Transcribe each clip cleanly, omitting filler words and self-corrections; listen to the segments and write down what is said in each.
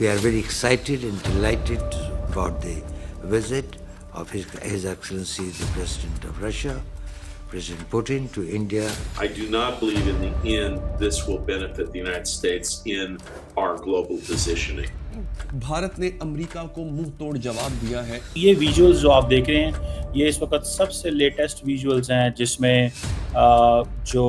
We are very excited and delighted about the visit of His Excellency the President of Russia, President Putin, to India. I do not believe in the end this will benefit the United States in our global positioning. Bharat ने America को मुंह तोड़ जवाब दिया है। ये visuals जो आप देख रहे हैं ये इस वक्त सबसे लेटेस्ट विजुअल्स हैं जिसमें जो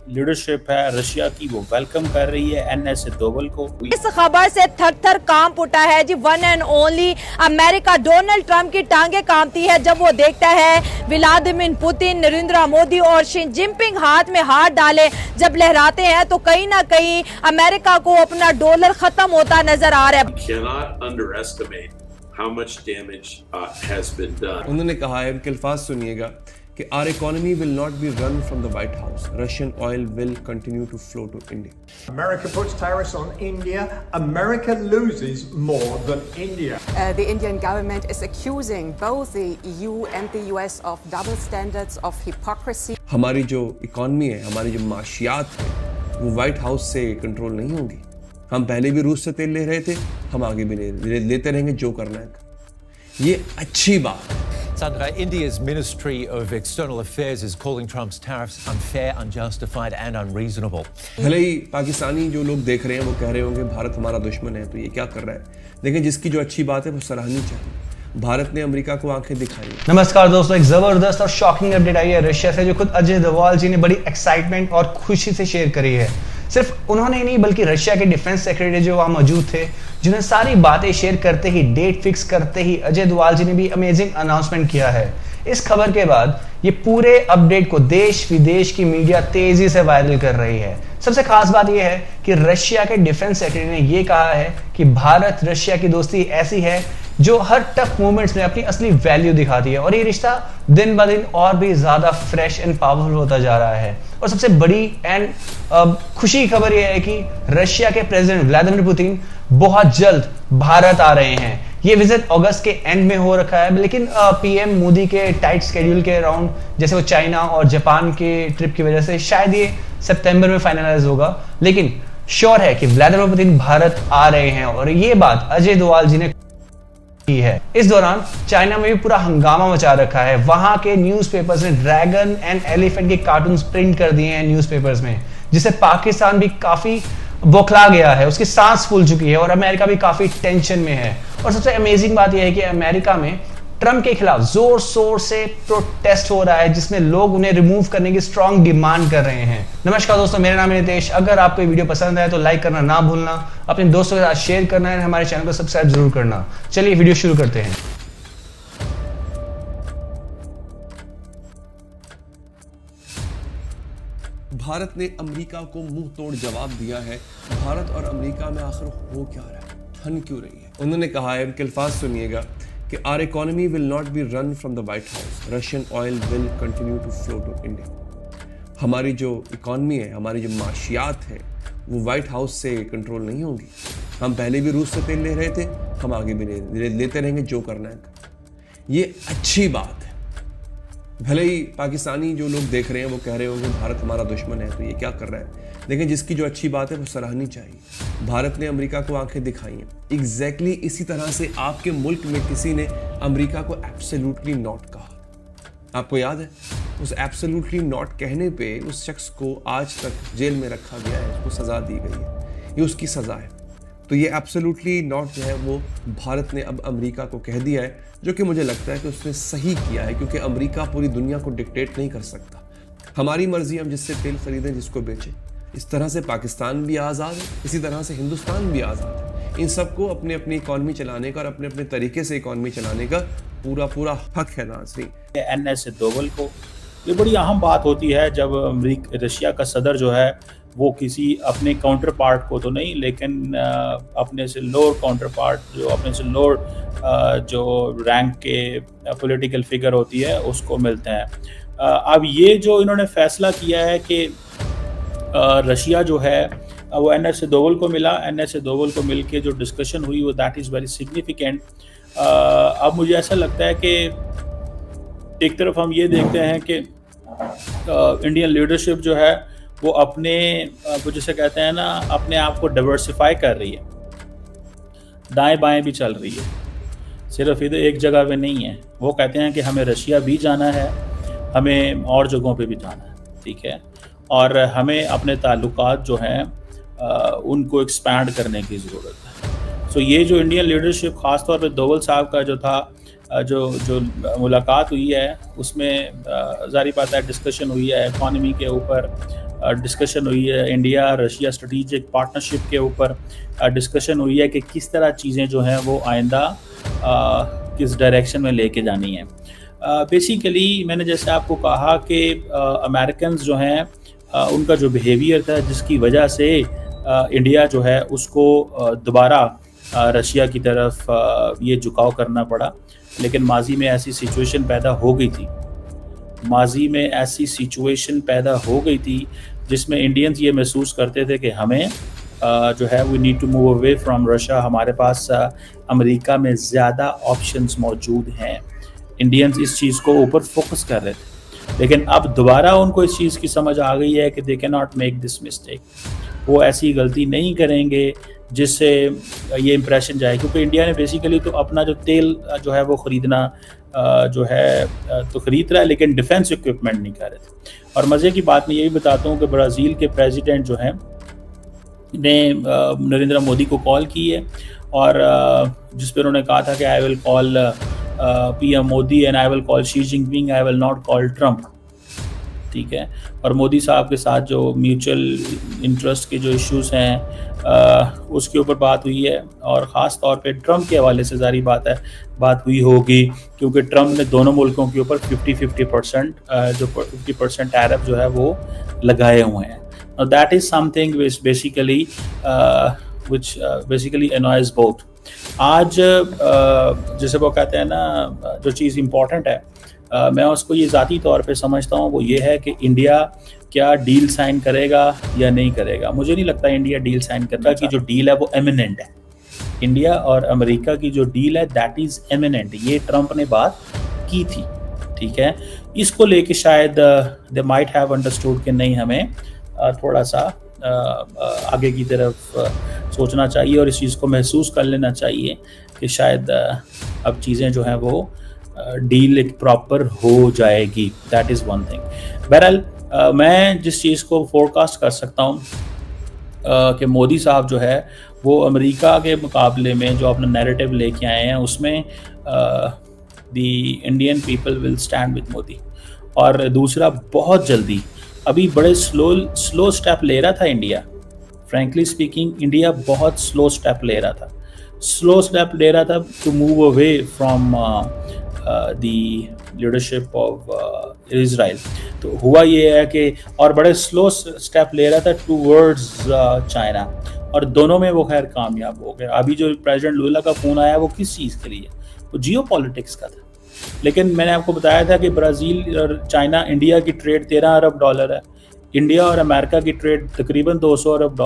लीडरशिप है रशिया की वो वेलकम कर रही है एनएस दोवल को। इस खबर से थर-थर कांप उठा है जी। One and only America Donald Trump की टांगे कांपती है जब वो देखता है व्लादिमीर पुतिन, नरेंद्र मोदी और शी जिनपिंग हाथ में हाथ डाले जब लहराते हैं तो कहीं ना कहीं अमेरिका को अपना डॉलर खत्म होता नजर आ रहा है। Cannot underestimate how much damage has been done. उन्होंने कहा है, उनके अल्फाज सुनिएगा कि our economy will not be run from the White House. Russian oil will continue to flow to India. America puts tariffs on India. America loses more than India. The Indian government is accusing both the EU and the US of double standards, of hypocrisy. हमारी जो economy है, हमारी जो माशियात है, वो white house से control नहीं होगी। हम पहले भी रूस से तेल ले रहे थे, हम आगे भी लेते रहेंगे जो करना है। ये अच्छी बात है। Sandra, India's Ministry of External Affairs is calling Trump's tariffs unfair, unjustified and unreasonable. भले ही पाकिस्तानी जो लोग देख रहे हैं वो कह रहे होंगे भारत हमारा दुश्मन है तो ये क्या कर रहा है, लेकिन जिसकी जो अच्छी बात है वो सराहनी चाहिए। भारत ने अमेरिका को आंखें दिखाई। नमस्कार दोस्तों, एक जबरदस्त और शॉकिंग अपडेट आई है रशिया से जो खुद अजय डोवाल जी ने बड़ी एक्साइटमेंट और खुशी से शेयर करी है। सिर्फ उन्होंने ही नहीं बल्कि रशिया के डिफेंस सेक्रेटरी जो वहां मौजूद थे, जिन्हें सारी बातें शेयर करते ही, डेट फिक्स करते ही अजय डोवाल जी ने भी अमेजिंग अनाउंसमेंट किया है। इस खबर के बाद ये पूरे अपडेट को देश विदेश की मीडिया तेजी से वायरल कर रही है। सबसे खास बात यह है कि रशिया के डिफेंस सेक्रेटरी ने यह कहा है कि भारत रशिया की दोस्ती ऐसी है जो हर टफ मोमेंट्स में अपनी असली वैल्यू दिखाती है और ये रिश्ता दिन ब दिन और भी ज्यादा फ्रेश एंड पावरफुल होता जा रहा है। और सबसे बड़ी एंड खुशी की खबर यह है कि रशिया के प्रेसिडेंट व्लादिमीर पुतिन बहुत जल्द भारत आ रहे हैं। ये विजिट अगस्त के एंड में हो रखा है, लेकिन पीएम मोदी के टाइट स्केड्यूल के अराउंड, जैसे वो चाइना और जापान के ट्रिप की वजह से शायद ये सितंबर में फाइनलाइज होगा, लेकिन श्योर है कि व्लादिमीर पुतिन भारत आ रहे हैं और ये बात अजय डोवाल जी ने की है। इस दौरान चाइना में भी पूरा हंगामा मचा रखा है। वहां के न्यूज़पेपर्स ने ड्रैगन एंड एलिफेंट के कार्टून्स प्रिंट कर दिए हैं न्यूज़पेपर्स में, जिससे पाकिस्तान भी काफी बौखला गया है, उसकी सांस फूल चुकी है और अमेरिका भी काफी टेंशन में है। और सबसे अमेजिंग बात यह है कि अमेरिका में ट्रंप के खिलाफ जोर शोर से प्रोटेस्ट हो रहा है, जिसमें लोग उन्हें रिमूव करने की स्ट्रांग डिमांड कर रहे हैं। नमस्कार दोस्तों, मेरा नाम है नितेश। अगर आपको ये वीडियो पसंद आए तो लाइक करना ना भूलना, अपने दोस्तों के साथ शेयर करना है, हमारे चैनल को सब्सक्राइब जरूर करना। चलिए वीडियो शुरू करते हैं। भारत ने अमेरिका को मुंह तोड़ जवाब दिया है। भारत और अमेरिका में आखिर हो क्या रहा है, ठन क्यों रही है? उन्होंने कहा है, उनके अल्फाज सुनिएगा कि our economy will not be run from the White House. Russian oil will continue to flow to India. हमारी जो इकॉनमी है, हमारी जो माशियात है, वो व्हाइट हाउस से कंट्रोल नहीं होगी। हम पहले भी रूस से तेल ले रहे थे, हम आगे भी लेते रहेंगे जो करना है। ये अच्छी बात है। भले ही पाकिस्तानी जो लोग देख रहे हैं वो कह रहे होंगे भारत हमारा दुश्मन है तो ये क्या कर रहा है, लेकिन जिसकी जो अच्छी बात है वो सराहनी चाहिए। भारत ने अमेरिका को आंखें दिखाई हैं। एग्जैक्टली इसी तरह से आपके मुल्क में किसी ने अमेरिका को एब्सोल्युटली नॉट कहा। आपको याद है, उस एब्सोल्युटली नॉट कहने पे उस शख्स को आज तक जेल में रखा गया है, उसको सजा दी गई है, ये उसकी सजा है। तो ये एब्सोल्युटली नॉट जो है वो भारत ने अब अमेरिका को कह दिया है, जो कि मुझे लगता है कि उसने सही किया है, क्योंकि अमेरिका पूरी दुनिया को डिक्टेट नहीं कर सकता। हमारी मर्जी, हम जिससे तेल खरीदें, जिसको बेचें। इस तरह से पाकिस्तान भी आज़ाद है, इसी तरह से हिंदुस्तान भी आज़ाद है। इन सबको अपनी अपनी इकॉनमी चलाने का और अपने अपने तरीके से इकॉनमी चलाने का पूरा हक है। नाज़रीन, एनएस दोवल को ये बड़ी अहम बात होती है जब रशिया का सदर जो है वो किसी अपने काउंटर पार्ट को तो नहीं, लेकिन अपने से लोअर काउंटर पार्ट, जो अपने से लोअर जो रैंक के पॉलिटिकल फिगर होती है, उसको मिलते हैं। अब ये जो इन्होंने फैसला किया है कि रशिया जो है वो एनएस दोवल को मिला, एनएस दोवल को मिल के जो डिस्कशन हुई वो दैट इज़ वेरी सिग्निफिकेंट। अब मुझे ऐसा लगता है कि एक तरफ हम ये देखते हैं कि इंडियन लीडरशिप जो है वो अपने, वो जैसे कहते हैं ना, अपने आप को डाइवर्सिफाई कर रही है। दाएं बाएं भी चल रही है, सिर्फ इधर एक जगह पे नहीं है। वो कहते हैं कि हमें रशिया भी जाना है, हमें और जगहों पे भी जाना है, ठीक है, और हमें अपने ताल्लुकात जो हैं उनको एक्सपैंड करने की ज़रूरत है। सो ये जो इंडियन लीडरशिप ख़ास तौर पे दोवल साहब का जो था जो मुलाकात हुई है उसमें ज़ाहिर बात है डिस्कशन हुई है इकॉनमी के ऊपर, डिस्कशन हुई है इंडिया रशिया स्ट्रेटेजिक पार्टनरशिप के ऊपर, डिस्कशन हुई है कि किस तरह चीज़ें जो हैं वो आइंदा किस डायरेक्शन में लेके जानी है। बेसिकली मैंने जैसे आपको कहा कि अमेरिकन्स जो हैं उनका जो बिहेवियर था जिसकी वजह से इंडिया जो है उसको दोबारा रशिया की तरफ ये झुकाव करना पड़ा, लेकिन माजी में ऐसी सिचुएशन पैदा हो गई थी, माजी में ऐसी सिचुएशन पैदा हो गई थी जिसमें इंडियंस ये महसूस करते थे कि हमें जो है we need to move away from Russia, हमारे पास अमेरिका में ज़्यादा ऑप्शंस मौजूद हैं। इंडियंस इस चीज़ को ऊपर फोकस कर रहे थे, लेकिन अब दोबारा उनको इस चीज़ की समझ आ गई है कि they can not make this mistake, वो ऐसी गलती नहीं करेंगे जिससे ये इम्प्रेशन जाए, क्योंकि इंडिया ने बेसिकली तो अपना जो तेल जो है वो ख़रीदना जो है तो ख़रीद रहा है, लेकिन डिफेंस इक्विपमेंट नहीं कर रहे थे। और मज़े की बात मैं ये भी बताता हूँ कि ब्राज़ील के प्रेसिडेंट जो हैं ने नरेंद्र मोदी को कॉल की है और जिस पर उन्होंने कहा था कि I will call PM Modi and I will call Xi Jinping, I will not call Trump, ठीक है। और मोदी साहब के साथ जो म्यूचुअल इंटरेस्ट के जो इश्यूज़ हैं उसके ऊपर बात हुई है, और ख़ास तौर पे ट्रम्प के हवाले से जारी बात है बात हुई होगी, क्योंकि ट्रम्प ने दोनों मुल्कों के ऊपर 50% जो 50% टैरिफ जो है वो लगाए हुए हैं। Now that is something which basically annoys both. आज जैसे वो कहते हैं ना जो चीज़ इम्पॉर्टेंट है मैं उसको ये ज़ाती तौर पे समझता हूँ, वो ये है कि इंडिया क्या डील साइन करेगा या नहीं करेगा। मुझे नहीं लगता इंडिया डील साइन करता, कि जो डील है वो एमिनेंट है। इंडिया और अमेरिका की जो डील है दैट इज़ एमिनेंट, ये ट्रम्प ने बात की थी, ठीक है। इसको लेके शायद दे माइट हैव अंडरस्टूड कि नहीं हमें थोड़ा सा आगे की तरफ सोचना चाहिए और इस चीज़ को महसूस कर लेना चाहिए कि शायद अब चीज़ें जो हैं वो डील एक प्रॉपर हो जाएगी, दैट इज़ वन थिंग। बहरहाल मैं जिस चीज़ को फोरकास्ट कर सकता हूँ कि मोदी साहब जो है वो अमेरिका के मुकाबले में जो अपना नैरेटिव लेके आए हैं उसमें the Indian people will stand with Modi. और दूसरा, बहुत जल्दी अभी बड़े स्लो स्टेप ले रहा था इंडिया, फ्रैंकली स्पीकिंग इंडिया बहुत स्लो स्टेप ले रहा था to move away from the leadership of Israel. तो हुआ ये है कि और बड़े स्लो स्टेप ले रहा था टूवर्ड्स चाइना, और दोनों में वो खैर कामयाब हो गया। अभी जो प्रेसिडेंट लुला का फ़ोन आया वो किस चीज़ के लिए, वो जियो पॉलिटिक्स का था। लेकिन मैंने आपको बताया था कि ब्राज़ील और चाइना इंडिया की ट्रेड $13 अरब है, इंडिया और अमेरिका की ट्रेड तकरीबन $200 अरब